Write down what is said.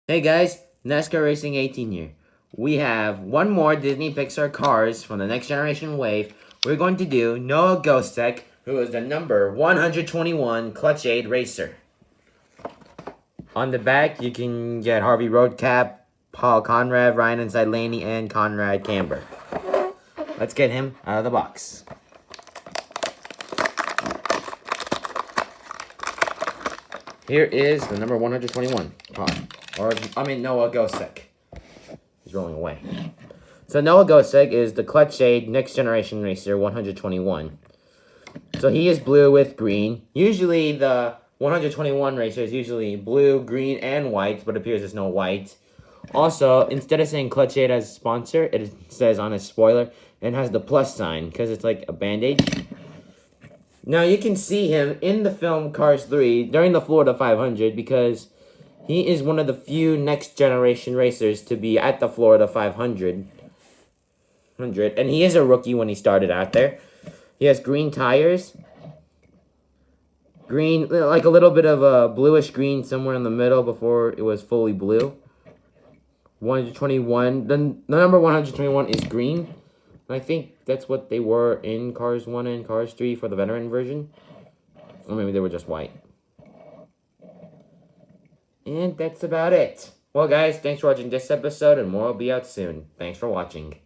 Hey guys, NASCAR Racing 18 here. We have one more Disney Pixar cars from the next generation wave. We're going to do Noah Gocek, who is the number 121 Clutch Aid Racer. On the back, you can get Harvey Roadcap, Paul Conrad, Ryan Inside Laney, and Conrad Camber. Let's get him out of the box. Here is the number 121 car. Noah Gocek. He's rolling away. So Noah Gocek is the Clutch Aid Next Generation Racer 121. So he is blue with green. Usually the 121 racer is usually blue, green, and white, but it appears there's no white. Also, instead of saying Clutch Aid as a sponsor, it says on his spoiler, and has the plus sign, because it's like a bandage. Now, you can see him in the film Cars 3 during the Florida 500 because he is one of the few next-generation racers to be at the Florida 500. And he is a rookie when he started out there. He has green tires. Green, like a little bit of a bluish green somewhere in the middle before it was fully blue. 121. The number 121 is green. I think that's what they were in Cars 1 and Cars 3 for the veteran version. Or maybe they were just white. And that's about it. Well, guys, thanks for watching this episode, and more will be out soon. Thanks for watching.